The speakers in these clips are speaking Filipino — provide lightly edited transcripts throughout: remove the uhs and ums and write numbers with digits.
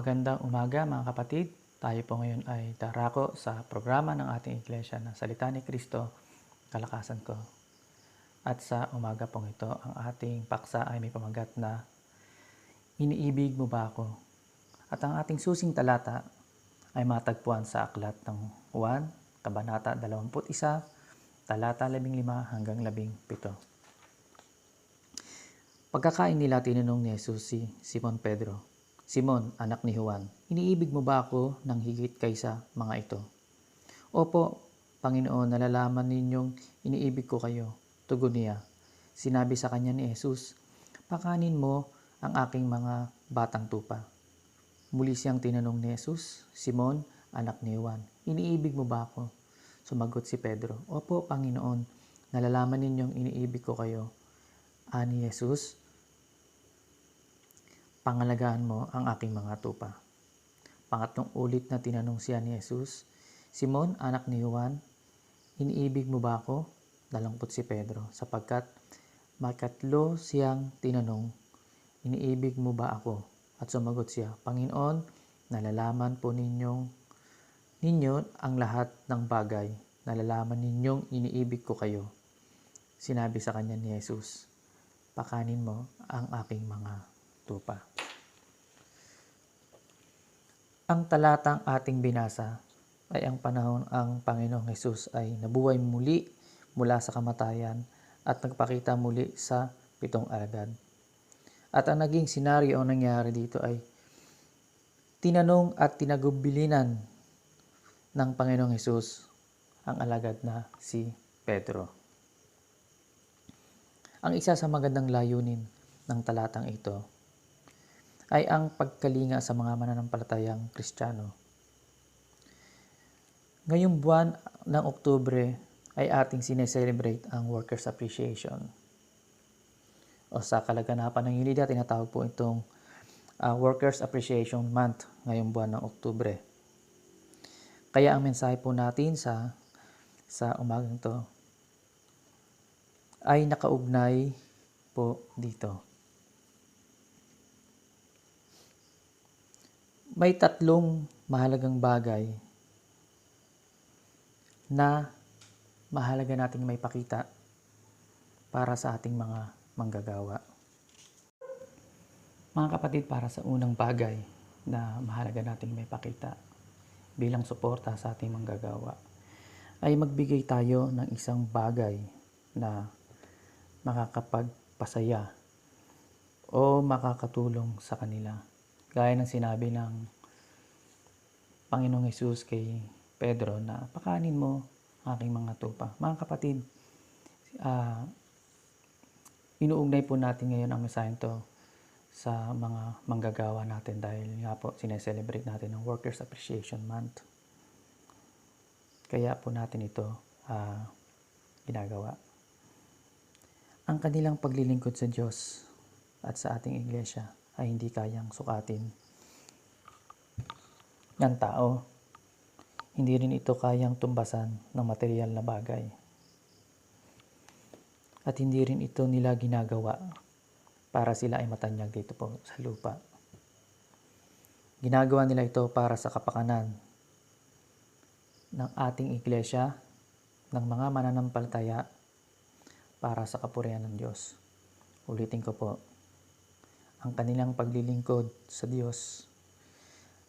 Magandang umaga mga kapatid. Tayo po ngayon ay darako sa programa ng ating iglesia na Salita ni Cristo, Kalakasan Ko. At sa umaga pong ito, ang ating paksa ay may pamagat na Iniibig mo ba ako? At ang ating susing talata ay matagpuan sa aklat ng Juan, Kabanata 21, talata 15 hanggang 17. Pagkakain nila, tinanong ni Jesus si Simon Pedro, "Simon, anak ni Juan, iniibig mo ba ako ng higit kaysa mga ito?" "Opo, Panginoon, nalalaman ninyong iniibig ko kayo," tugon niya. Sinabi sa kanya ni Jesus, "Pakanin mo ang aking mga batang tupa." Muli siyang tinanong ni Jesus, "Simon, anak ni Juan, iniibig mo ba ako?" Sumagot si Pedro, "Opo, Panginoon, nalalaman ninyong iniibig ko kayo." Ani Jesus, "Pangalagaan mo ang aking mga tupa." Pangatlong ulit na tinanong siya ni Jesus, "Simon, anak ni Juan, iniibig mo ba ako?" Nalungkot si Pedro sapagkat makatlo siyang tinanong, "Iniibig mo ba ako?" At sumagot siya, "Panginoon, nalalaman po ninyo ang lahat ng bagay. Nalalaman ninyong iniibig ko kayo." Sinabi sa kanya ni Jesus, "Pakanin mo ang aking mga tupa." Ang talatang ating binasa ay ang panahon ang Panginoong Hesus ay nabuhay muli mula sa kamatayan at nagpakita muli sa 7 alagad. At ang naging senaryo o nangyari dito ay tinanong at tinagubilinan ng Panginoong Hesus ang alagad na si Pedro. Ang isa sa magandang layunin ng talatang ito ay ang pagkalinga sa mga mananampalatayang Kristiyano. Ngayong buwan ng Oktubre ay ating sineselebrate ang Workers' Appreciation. O sa kalaganapan ng UNIDA, tinatawag po itong Workers' Appreciation Month ngayong buwan ng Oktubre. Kaya ang mensahe po natin sa umagang to ay nakaugnay po dito. May 3 mahalagang bagay na mahalaga nating may pakita para sa ating mga manggagawa. Mga kapatid, para sa unang bagay na mahalaga nating may pakita bilang suporta sa ating manggagawa ay magbigay tayo ng isang bagay na makakapagpasaya o makakatulong sa kanila. Gaya ng sinabi ng Panginoong Hesus kay Pedro na pakanin mo aking mga tupa. Mga kapatid, inuugnay po natin ngayon ang mensaheng to sa mga manggagawa natin dahil nga po sineselebrate natin ang Workers' Appreciation Month. Kaya po natin ito ginagawa. Ang kanilang paglilingkod sa Diyos at sa ating iglesia ay hindi kayang sukatin ng tao. Hindi rin ito kayang tumbasan ng material na bagay. At hindi rin ito nila ginagawa para sila ay matanyag dito po sa lupa. Ginagawa nila ito para sa kapakanan ng ating iglesia, ng mga mananampalataya, para sa kapurihan ng Diyos. Ulitin ko po, ang kanilang paglilingkod sa Diyos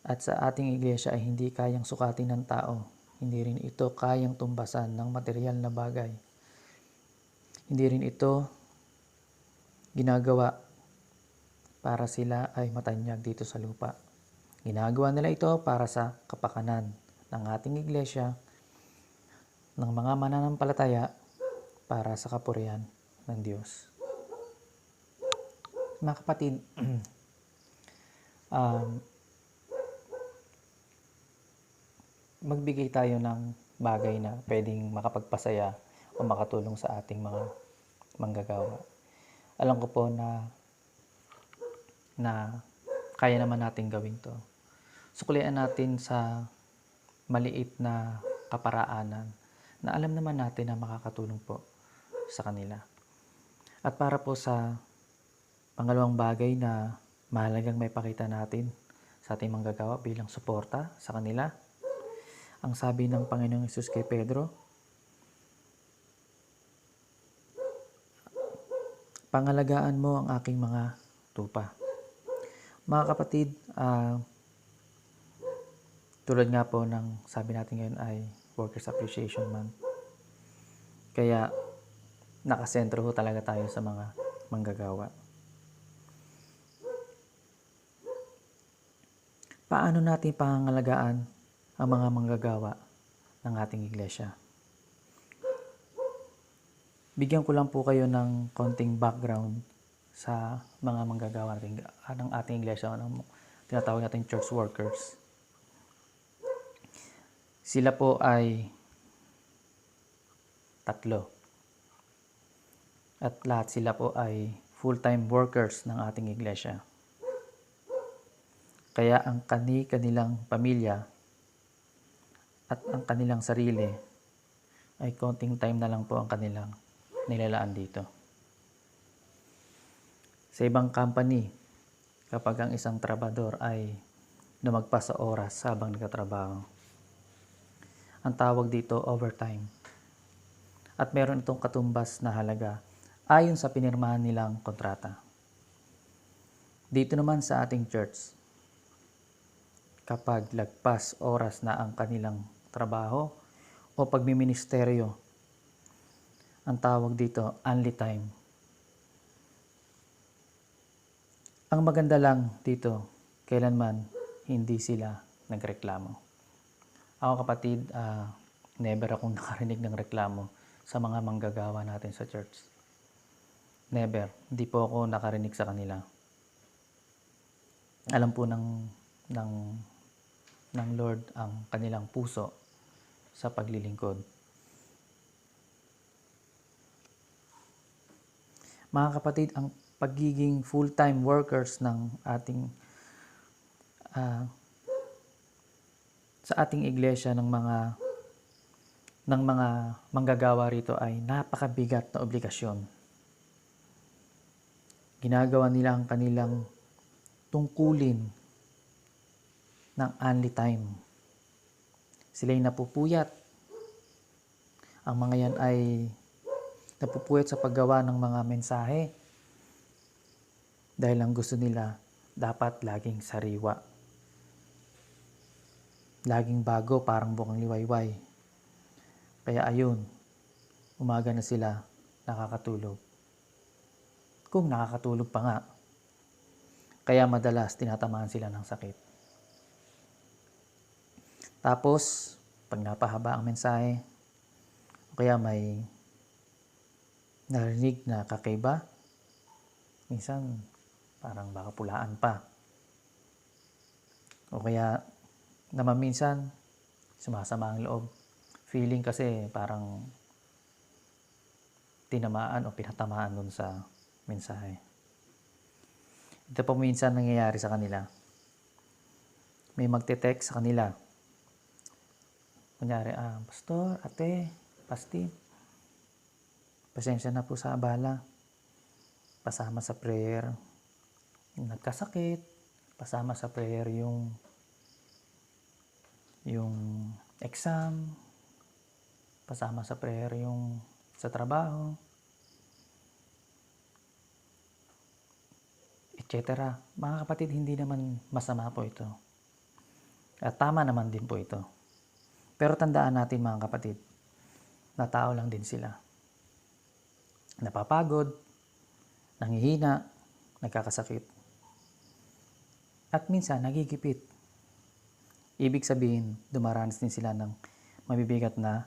at sa ating iglesia ay hindi kayang sukatin ng tao. Hindi rin ito kayang tumbasan ng material na bagay. Hindi rin ito ginagawa para sila ay matanyag dito sa lupa. Ginagawa nila ito para sa kapakanan ng ating iglesia, ng mga mananampalataya, para sa kapurihan ng Diyos. Mga kapatid, magbigay tayo ng bagay na pwedeng makapagpasaya o makatulong sa ating mga manggagawa. Alam ko po na kaya naman natin gawin to. Suklian natin sa maliit na kaparaanan na alam naman natin na makakatulong po sa kanila. At para po sa pangalawang bagay na mahalagang may pakita natin sa ating manggagawa bilang suporta sa kanila. Ang sabi ng Panginoong Hesus kay Pedro, pangalagaan mo ang aking mga tupa. Mga kapatid, tulad nga po ng sabi natin ngayon ay Workers Appreciation Month. Kaya nakasentro ho talaga tayo sa mga manggagawa. Paano natin pangangalagaan ang mga manggagawa ng ating iglesia? Bigyan ko lang po kayo ng konting background sa mga manggagawa ng ating iglesia, ng tinatawag natin church workers. Sila po ay 3. At lahat sila po ay full-time workers ng ating iglesia. Kaya ang kanilang pamilya at ang kanilang sarili ay konting time na lang po ang kanilang nilalaan dito. Sa ibang company, kapag ang isang trabador ay lumagpas sa oras habang nagtatrabaho, ang tawag dito overtime. At meron itong katumbas na halaga ayon sa pinirmahan nilang kontrata. Dito naman sa ating church, kapag lagpas oras na ang kanilang trabaho o pagmiministeryo, ang tawag dito only time. Ang maganda lang dito, kailanman hindi sila nagreklamo. Ako kapatid, never akong nakarinig ng reklamo sa mga manggagawa natin sa church. Never. Hindi po ako nakarinig sa kanila. Alam po ng Lord ang kanilang puso sa paglilingkod. Mga kapatid, ang pagiging full-time workers ng ating sa ating iglesia ng mga manggagawa rito ay napakabigat na obligasyon. Ginagawa nila ang kanilang tungkulin ng only time. Sila'y napupuyat. Ang mga yan ay napupuyat sa paggawa ng mga mensahe dahil ang gusto nila dapat laging sariwa, laging bago, parang bukang liwayway. Kaya ayun, umaga na sila nakakatulog, kung nakakatulog pa nga. Kaya madalas tinatamaan sila ng sakit. Tapos pag napahaba ang mensahe o kaya may narinig na kakaiba, minsan parang baka pulaan pa. O kaya naman minsan sumasama ang loob. Feeling kasi parang tinamaan o pinatamaan dun sa mensahe. Ito po minsan nangyayari sa kanila. May magte-text sa kanila. Kunyari, Pastor, Ate, Pasti, pasensya na po sa abala. Pasama sa prayer yung nagkasakit. Pasama sa prayer yung exam. Pasama sa prayer yung sa trabaho. Etc. Mga kapatid, hindi naman masama po ito. At tama naman din po ito. Pero tandaan natin mga kapatid, na tao lang din sila. Napapagod, nanghihina, nagkakasakit. At minsan, nagigipit. Ibig sabihin, dumaranas din sila ng mabibigat na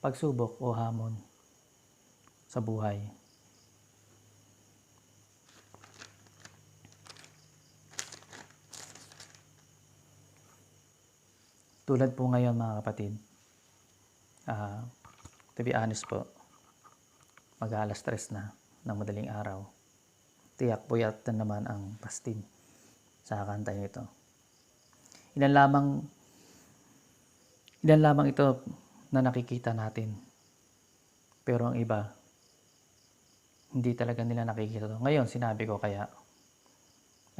pagsubok o hamon sa buhay. Tulad po ngayon mga kapatid, to be honest po, mag-alas 3 na ng madaling araw. Tiyak puyat na naman ang pastin sa kanta nito. Ilan lamang ito na nakikita natin. Pero ang iba, hindi talaga nila nakikita ito. Ngayon, sinabi ko kaya,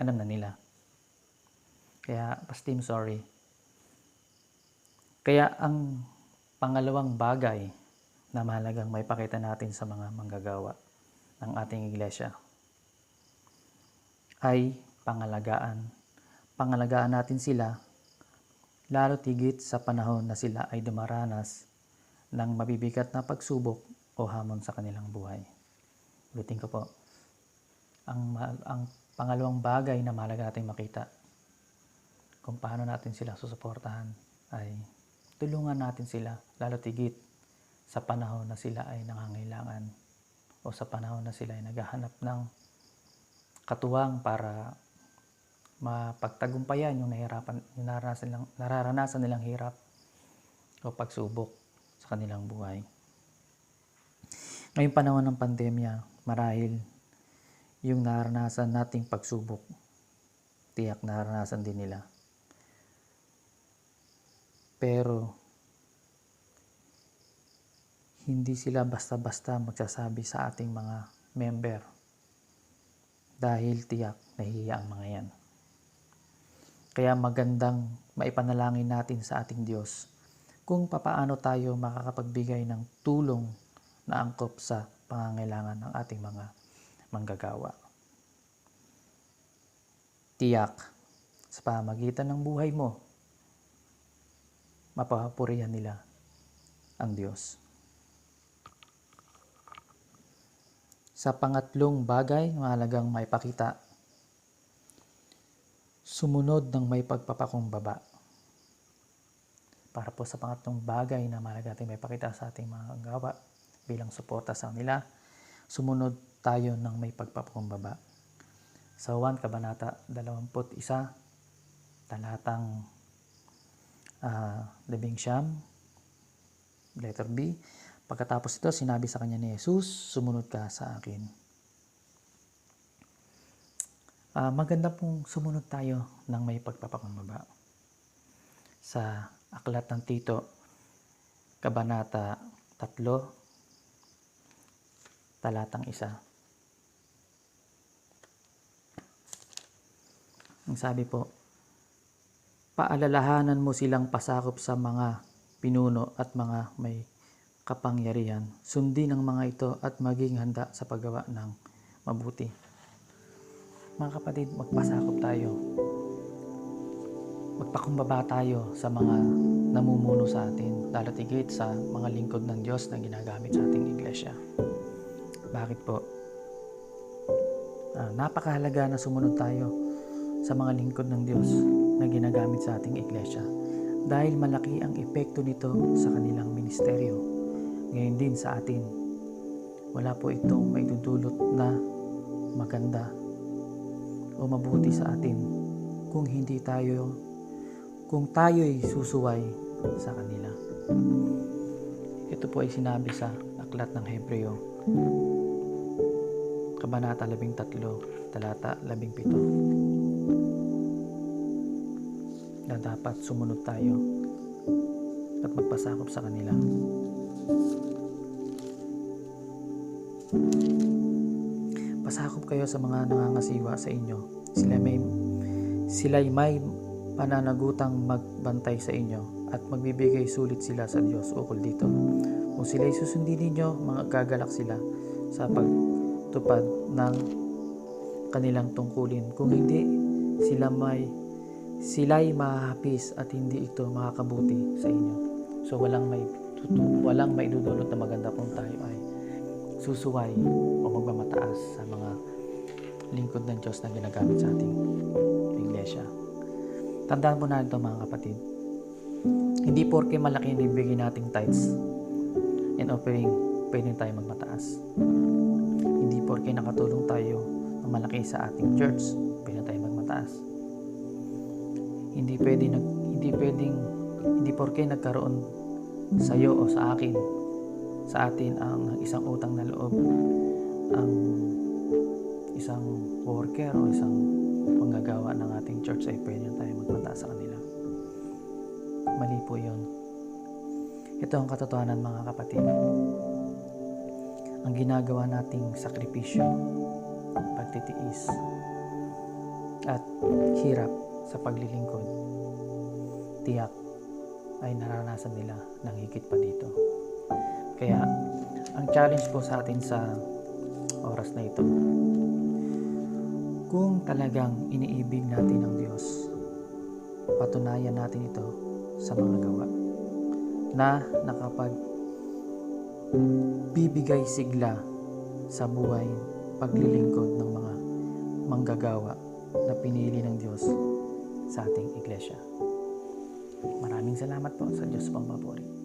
alam na nila. Kaya, Pastim, sorry. Kaya ang pangalawang bagay na mahalagang maipakita natin sa mga manggagawa ng ating iglesia ay pangalagaan. Pangalagaan natin sila, lalo tigit sa panahon na sila ay dumaranas ng mabibigat na pagsubok o hamon sa kanilang buhay. Ulitin ko po, ang pangalawang bagay na mahalaga natin makita kung paano natin sila susuportahan ay tulungan natin sila, lalo tigit sa panahon na sila ay nangangailangan o sa panahon na sila ay naghahanap ng katuwang para mapagtagumpayan yung nararanasan nilang hirap o pagsubok sa kanilang buhay. Ngayong panahon ng pandemya, marahil yung naranasan nating pagsubok, tiyak naranasan din nila. Pero hindi sila basta-basta magsasabi sa ating mga member dahil tiyak nahihiya ang mga yan. Kaya magandang maipanalangin natin sa ating Diyos kung papaano tayo makakapagbigay ng tulong na angkop sa pangangailangan ng ating mga manggagawa. Tiyak sa pamamagitan ng buhay mo, mapapurihan nila ang Diyos. Sa pangatlong bagay, mahalagang maipakita, sumunod ng may pagpapakumbaba. Para po sa pangatlong bagay na mahalaga natin maipakita sa ating mga gawa bilang suporta sa kanila, sumunod tayo ng may pagpapakumbaba. Sa 1 Kabanata 21, talatang 19, letter B. Pagkatapos ito, sinabi sa kanya ni Jesus, sumunod ka sa akin. Maganda pong sumunod tayo ng may pagpapakumbaba. Sa Aklat ng Tito, Kabanata 3, talatang 1. Ang sabi po, paalalahanan mo silang pasakop sa mga pinuno at mga may kapangyarihan. Sundin ang mga ito at maging handa sa paggawa ng mabuti. Mga kapatid, magpasakop tayo. Magpakumbaba tayo sa mga namumuno sa atin, lalo tigit sa mga lingkod ng Diyos na ginagamit sa ating iglesia. Bakit po? Napakahalaga na sumunod tayo sa mga lingkod ng Diyos na ginagamit sa ating iglesia dahil malaki ang epekto nito sa kanilang ministeryo. Ngayon din sa atin, wala po itong maidudulot na maganda o mabuti sa atin kung tayo'y susuway sa kanila. Ito po ay sinabi sa Aklat ng Hebreo, Kabanata 13, talata 17, na dapat sumunod tayo at magpasakop sa kanila. Pasakop kayo sa mga nangangasiwa sa inyo. Sila'y may pananagutang magbantay sa inyo at magbibigay sulit sila sa Diyos ukol dito. Kung sila'y susundin ninyo, magagalak sila sa pagtupad ng kanilang tungkulin. Kung hindi, sila'y mahahapis at hindi ito makakabuti sa inyo. So walang maidudulot na maganda kung tayo ay susuway o magmamataas sa mga lingkod ng Diyos na ginagamit sa ating iglesia. Tandaan po natin ito, mga kapatid. Hindi porke malaki yung ibigay nating tithes and offering, pwede tayo magmataas. Hindi porke nakatulong tayo ng malaki sa ating church, pwede tayo magmataas. Hindi porke nagkaroon sa iyo o sa atin ang isang utang na loob, ang isang worker o isang manggagawa ng ating church ay pwede tayo magmataas sa kanila. Mali po yun. Ito ang katotohanan, mga kapatid. Ang ginagawa nating sakripisyo, pagtitiis at hirap sa paglilingkod, tiyak ay naranasan nila ng higit pa dito. Kaya ang challenge po sa atin sa oras na ito, kung talagang iniibig natin ang Diyos, patunayan natin ito sa mga gawa na bibigay sigla sa buhay paglilingkod ng mga manggagawa na pinili ng Diyos sa ating iglesia. Maraming salamat po. Sa Diyos pang papuri.